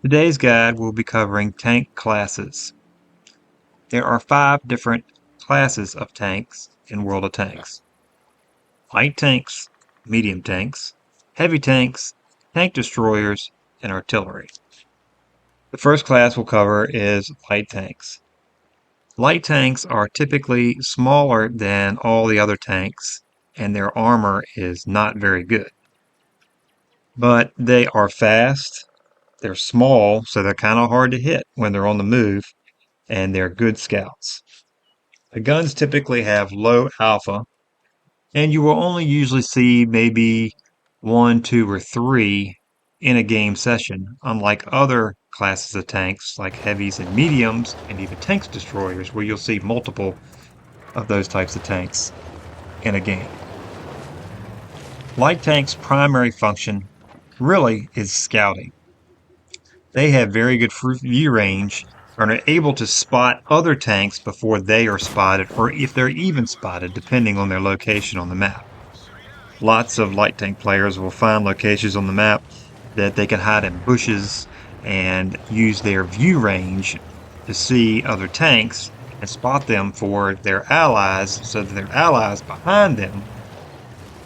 Today's guide will be covering tank classes. There are 5 different classes of tanks in World of Tanks. Light tanks, medium tanks, heavy tanks, tank destroyers, and artillery. The first class we'll cover is light tanks. Light tanks are typically smaller than all the other tanks, and their armor is not very good. But they are fast, they're small, so they're kind of hard to hit when they're on the move, and they're good scouts. The guns typically have low alpha, and you will only usually see maybe 1, 2, or 3 in a game session, unlike other classes of tanks like heavies and mediums, and even tank destroyers, where you'll see multiple of those types of tanks in a game. Light tanks' primary function really is scouting. They have very good view range and are able to spot other tanks before they are spotted, or if they're even spotted, depending on their location on the map. Lots of light tank players will find locations on the map that they can hide in bushes and use their view range to see other tanks and spot them for their allies, so that their allies behind them,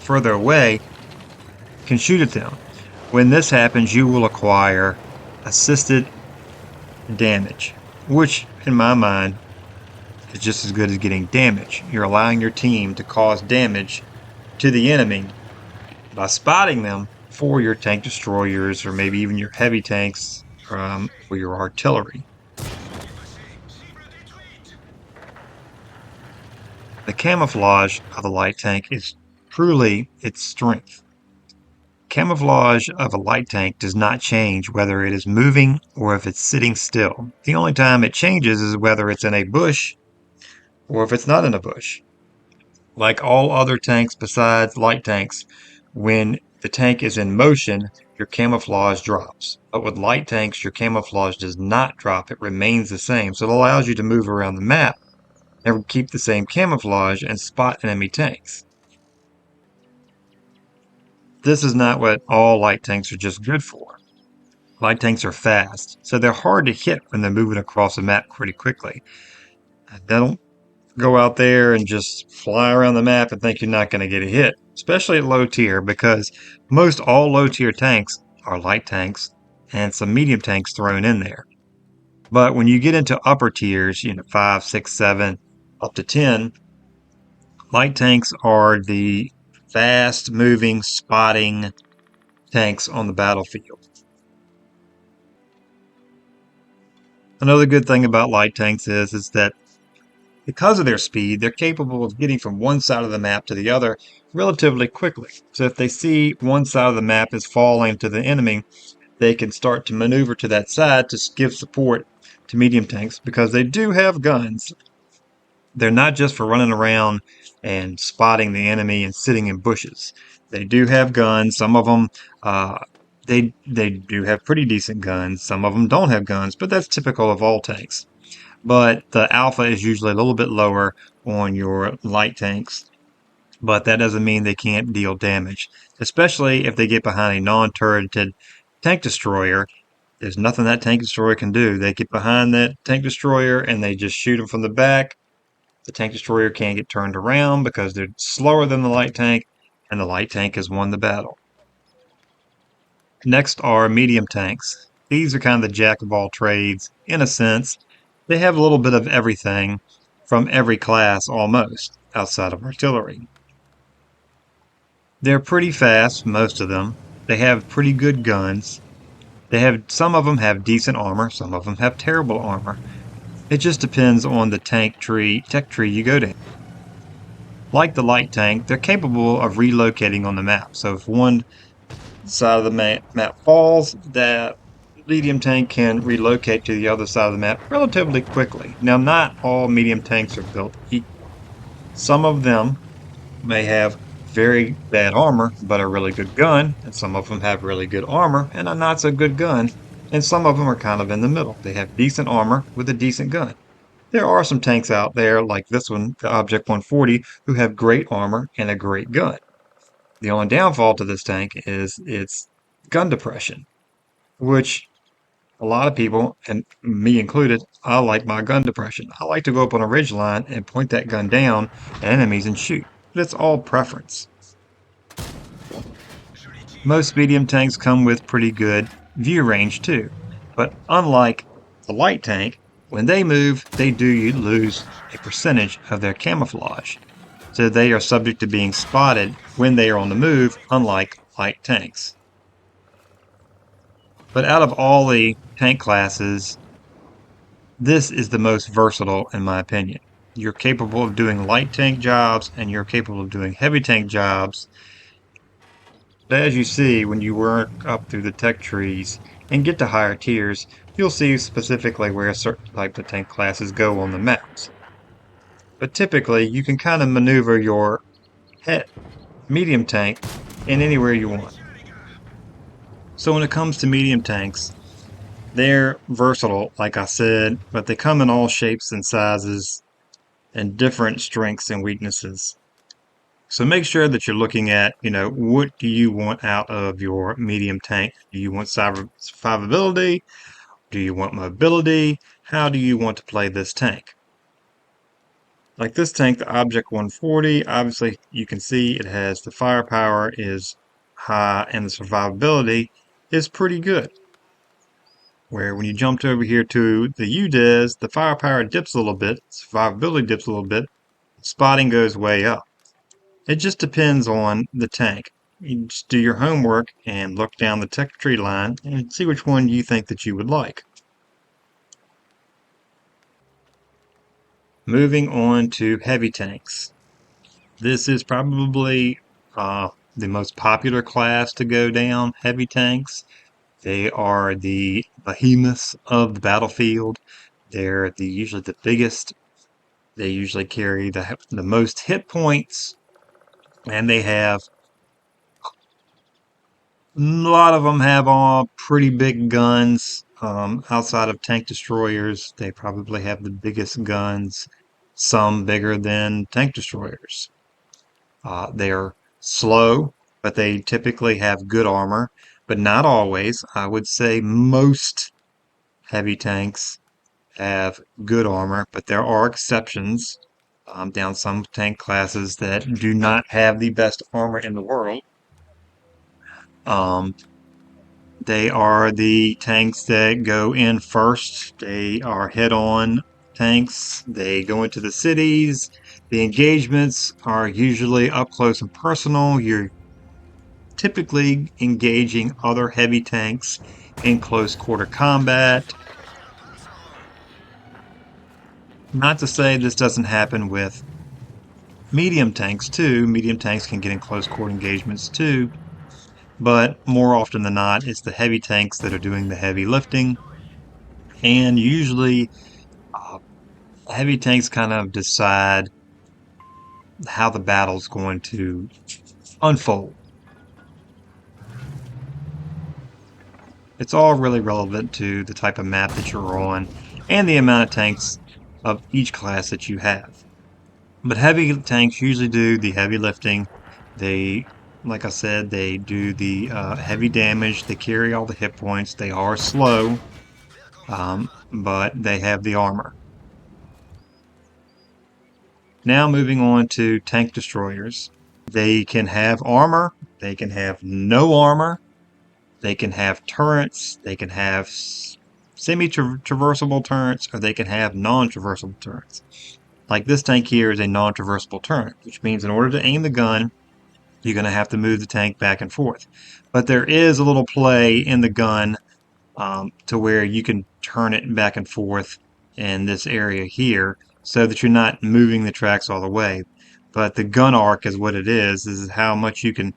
further away, can shoot at them. When this happens, you will acquire assisted damage, which in my mind is just as good as getting damage. You're allowing your team to cause damage to the enemy by spotting them for your tank destroyers, or maybe even your heavy tanks, or your artillery. The camouflage of a light tank is truly its strength. Camouflage of a light tank does not change whether it is moving or if it's sitting still. The only time it changes is whether it's in a bush or if it's not in a bush. Like all other tanks besides light tanks, when the tank is in motion, your camouflage drops. But with light tanks, your camouflage does not drop. It remains the same. So it allows you to move around the map and keep the same camouflage and spot enemy tanks. This is not what all light tanks are just good for. Light tanks are fast, so they're hard to hit when they're moving across the map pretty quickly. They don't go out there and just fly around the map and think you're not going to get a hit, especially at low tier, because most all low tier tanks are light tanks and some medium tanks thrown in there. But when you get into upper tiers, 5, 6, 7, up to 10, light tanks are the fast moving, spotting tanks on the battlefield. Another good thing about light tanks is that because of their speed, they're capable of getting from one side of the map to the other relatively quickly. So if they see one side of the map is falling to the enemy, they can start to maneuver to that side to give support to medium tanks, because they do have guns. They're not just for running around and spotting the enemy and sitting in bushes. They do have guns. Some of them, they do have pretty decent guns. Some of them don't have guns, but that's typical of all tanks. But the alpha is usually a little bit lower on your light tanks, but that doesn't mean they can't deal damage, especially if they get behind a non-turreted tank destroyer. There's nothing that tank destroyer can do. They get behind that tank destroyer and they just shoot them from the back. The tank destroyer can't get turned around because they're slower than the light tank, and the light tank has won the battle. Next are medium tanks. These are kind of the jack of all trades in a sense. They have a little bit of everything from every class almost, outside of artillery. They're pretty fast, most of them. They have pretty good guns. Some of them have decent armor, some of them have terrible armor. It just depends on the tech tree you go down. Like the light tank, they're capable of relocating on the map. So if one side of the map falls, that medium tank can relocate to the other side of the map relatively quickly. Now, not all medium tanks are built equal. Some of them may have very bad armor, but a really good gun, and some of them have really good armor and a not so good gun, and some of them are kind of in the middle. They have decent armor with a decent gun. There are some tanks out there, like this one, the Object 140, who have great armor and a great gun. The only downfall to this tank is its gun depression, which A lot of people, and me included, I like my gun depression. I like to go up on a ridge line and point that gun down at enemies and shoot. But it's all preference. Most medium tanks come with pretty good view range too. But unlike the light tank, when they move, they do lose a percentage of their camouflage. So they are subject to being spotted when they are on the move, unlike light tanks. But out of all the tank classes, this is the most versatile in my opinion. You're capable of doing light tank jobs and you're capable of doing heavy tank jobs. But as you see, when you work up through the tech trees and get to higher tiers, you'll see specifically where certain type of tank classes go on the maps. But typically, you can kind of maneuver your medium tank in anywhere you want. So when it comes to medium tanks, they're versatile, like I said, but they come in all shapes and sizes and different strengths and weaknesses. So make sure that you're looking at, what do you want out of your medium tank? Do you want survivability? Do you want mobility? How do you want to play this tank? Like this tank, the Object 140, obviously you can see it has the firepower is high and the survivability is pretty good. Where when you jumped over here to the UDES, the firepower dips a little bit, survivability dips a little bit, spotting goes way up. It just depends on the tank. You just do your homework and look down the tech tree line and see which one you think that you would like. Moving on to heavy tanks. This is probably the most popular class to go down, heavy tanks. They are the behemoths of the battlefield. They're usually the biggest. They usually carry the most hit points, and they have a lot of them have pretty big guns. Outside of tank destroyers, they probably have the biggest guns, some bigger than tank destroyers. They're slow, but they typically have good armor, but not always. I would say most heavy tanks have good armor, but there are exceptions down some tank classes that do not have the best armor in the world. Um, they are the tanks that go in first. They are head-on tanks. They go into the cities. The engagements are usually up close and personal. You're typically engaging other heavy tanks in close quarter combat. Not to say this doesn't happen with medium tanks too. Medium tanks can get in close quarter engagements too. But more often than not, it's the heavy tanks that are doing the heavy lifting. And usually, uh, heavy tanks kind of decide how the battle's going to unfold. It's all really relevant to the type of map that you're on and the amount of tanks of each class that you have. But heavy tanks usually do the heavy lifting. They, like I said, they do the heavy damage. They carry all the hit points. They are slow, but they have the armor. Now moving on to tank destroyers. They can have armor. They can have no armor. They can have turrets. They can have semi-traversable turrets, or they can have non-traversable turrets. Like this tank here is a non-traversable turret, which means in order to aim the gun, you're going to have to move the tank back and forth. But there is a little play in the gun to where you can turn it back and forth in this area here so that you're not moving the tracks all the way. But the gun arc is what it is how much you can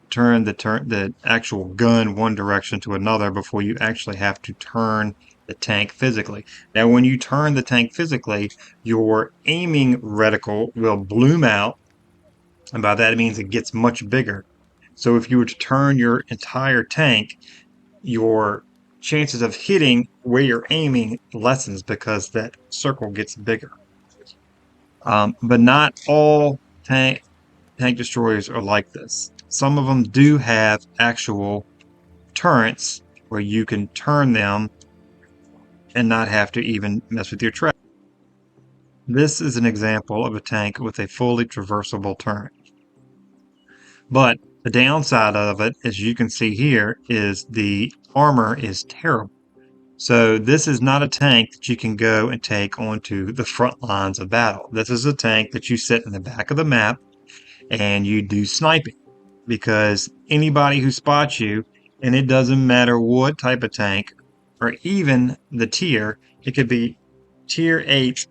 turn the actual gun one direction to another before you actually have to turn the tank physically. Now, when you turn the tank physically, your aiming reticle will bloom out, and by that it means it gets much bigger. So if you were to turn your entire tank, your chances of hitting where you're aiming lessens because that circle gets bigger. But not all tank destroyers are like this. Some of them do have actual turrets where you can turn them and not have to even mess with your track. This is an example of a tank with a fully traversable turret. But the downside of it, as you can see here, is the armor is terrible. So this is not a tank that you can go and take onto the front lines of battle. This is a tank that you sit in the back of the map and you do sniping, because anybody who spots you, and it doesn't matter what type of tank or even the tier, it could be tier 8,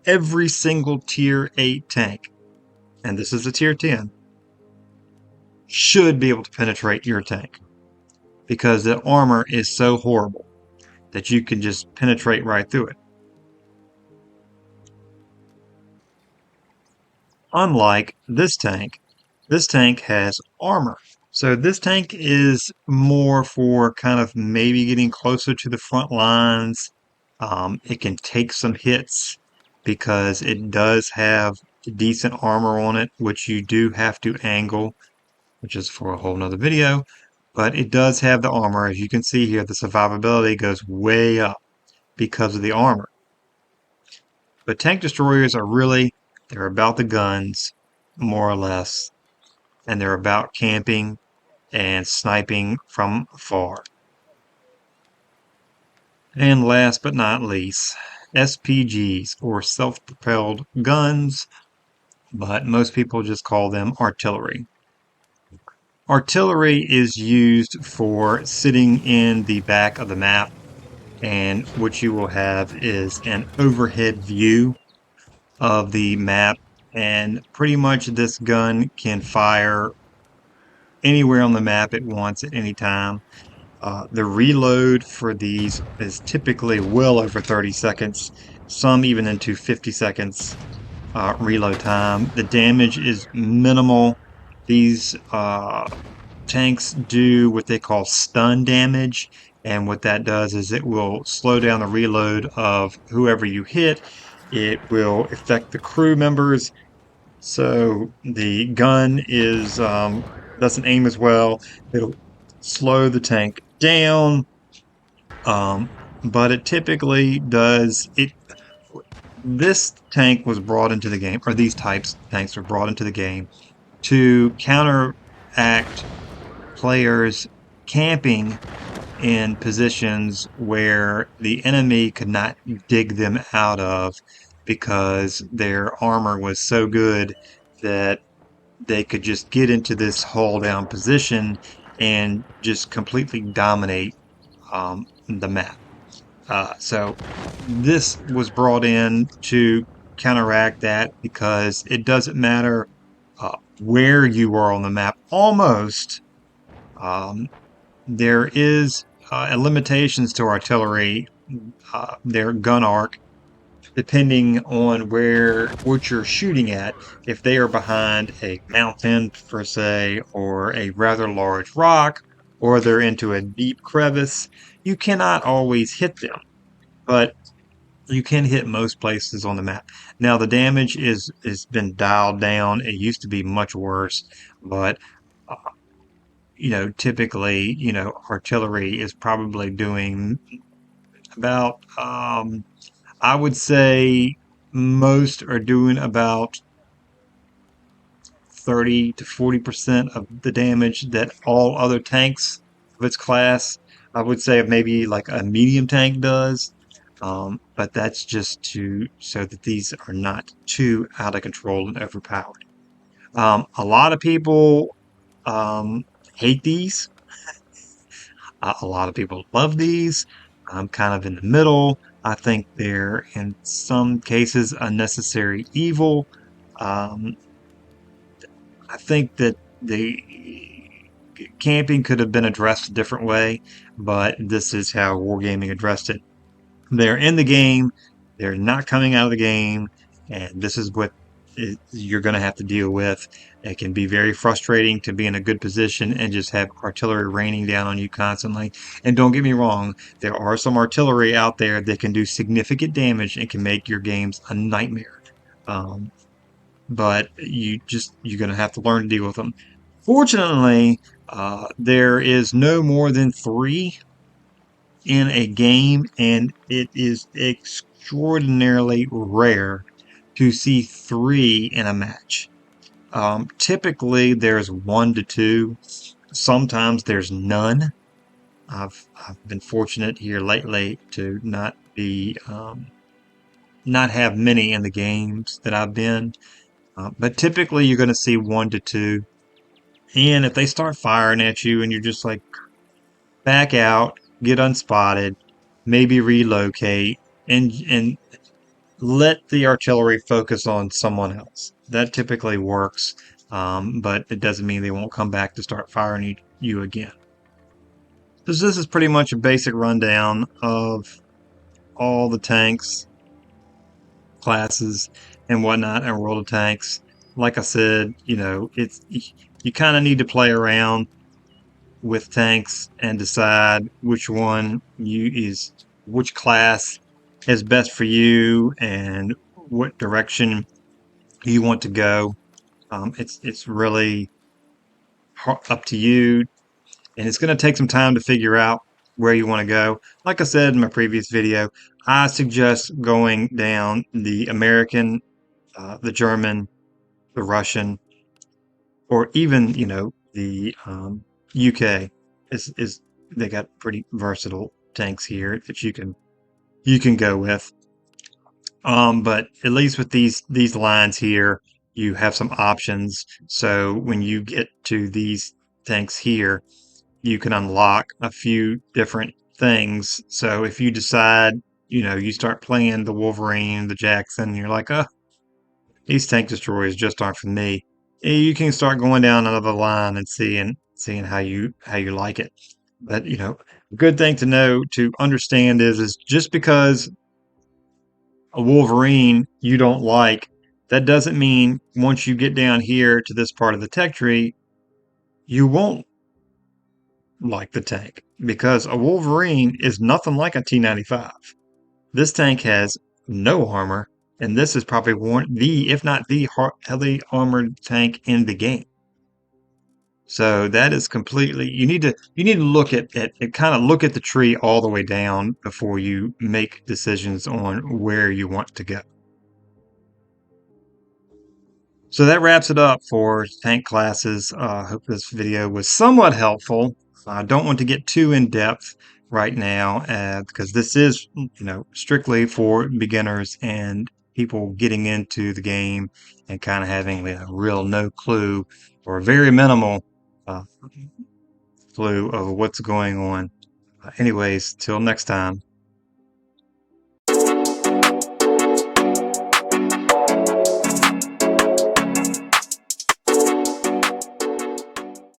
every single tier 8 tank, and this is a tier 10, should be able to penetrate your tank because the armor is so horrible that you can just penetrate right through it. Unlike this tank has armor. So this tank is more for kind of maybe getting closer to the front lines. It can take some hits because it does have decent armor on it, which you do have to angle, which is for a whole nother video. But it does have the armor. As you can see here, the survivability goes way up because of the armor. But tank destroyers are really, they're about the guns, more or less, and they're about camping and sniping from afar. And last but not least, SPGs, or self-propelled guns, but most people just call them artillery. Artillery is used for sitting in the back of the map, and what you will have is an overhead view of the map, and pretty much this gun can fire anywhere on the map it wants at any time. The reload for these is typically well over 30 seconds, some even into 50 seconds reload time. The damage is minimal. These tanks do what they call stun damage, and what that does is it will slow down the reload of whoever you hit. It will affect the crew members, so the gun is doesn't aim as well. It'll slow the tank down, but it typically does it. This tank was brought into the game, or these types of tanks were brought into the game to counteract players camping in positions where the enemy could not dig them out of because their armor was so good that they could just get into this hull down position and just completely dominate the map. So this was brought in to counteract that, because it doesn't matter where you are on the map. Almost there is limitations to artillery, their gun arc, depending on what you're shooting at. If they are behind a mountain, per se, or a rather large rock, or they're into a deep crevice, you cannot always hit them, but you can hit most places on the map. Now the damage is been dialed down. It used to be much worse, but typically, artillery is probably doing about, I would say most are doing about 30 to 40% of the damage that all other tanks of its class, I would say, maybe like a medium tank does. But that's just so that these are not too out of control and overpowered. A lot of people hate these. A lot of people love these. I'm kind of in the middle. I think they're, in some cases, a necessary evil. I think that the camping could have been addressed a different way, but this is how Wargaming addressed it. They're in the game, they're not coming out of the game, and this is what you're going to have to deal with. It can be very frustrating to be in a good position and just have artillery raining down on you constantly. And don't get me wrong, there are some artillery out there that can do significant damage and can make your games a nightmare. But you're going to have to learn to deal with them. Fortunately, there is no more than 3 in a game, and it is extraordinarily rare to see 3 in a match. Typically, there's 1 to 2. Sometimes there's none. I've been fortunate here lately to not have many in the games that I've been. But typically, you're going to see 1 to 2. And if they start firing at you, and you're just like, back out, get unspotted, maybe relocate, and let the artillery focus on someone else. That typically works, but it doesn't mean they won't come back to start firing you again. So this is pretty much a basic rundown of all the tanks, classes, and whatnot in World of Tanks. Like I said, you kind of need to play around with tanks and decide which class is best for you and what direction you want to go. It's really up to you, and it's going to take some time to figure out where you want to go. Like I said in my previous video, I suggest going down the American, the German, the Russian, or even the UK. Is They got pretty versatile tanks here that you can go with. But at least with these lines here, you have some options. So when you get to these tanks here, you can unlock a few different things. So if you decide, you start playing the Wolverine, the Jackson, and you're like, these tank destroyers just aren't for me. You can start going down another line and seeing how you like it. But a good thing to know, to understand, is just because a Wolverine you don't like, that doesn't mean once you get down here to this part of the tech tree, you won't like the tank, because a Wolverine is nothing like a T95. This tank has no armor, and this is probably if not the heavily armored tank in the game. So that is completely, you need to look at kind of look at the tree all the way down before you make decisions on where you want to go. So that wraps it up for tank classes. I hope this video was somewhat helpful. I don't want to get too in depth right now, because this is, strictly for beginners and people getting into the game and kind of having a real no clue or very minimal clue of what's going on. Anyways, till next time.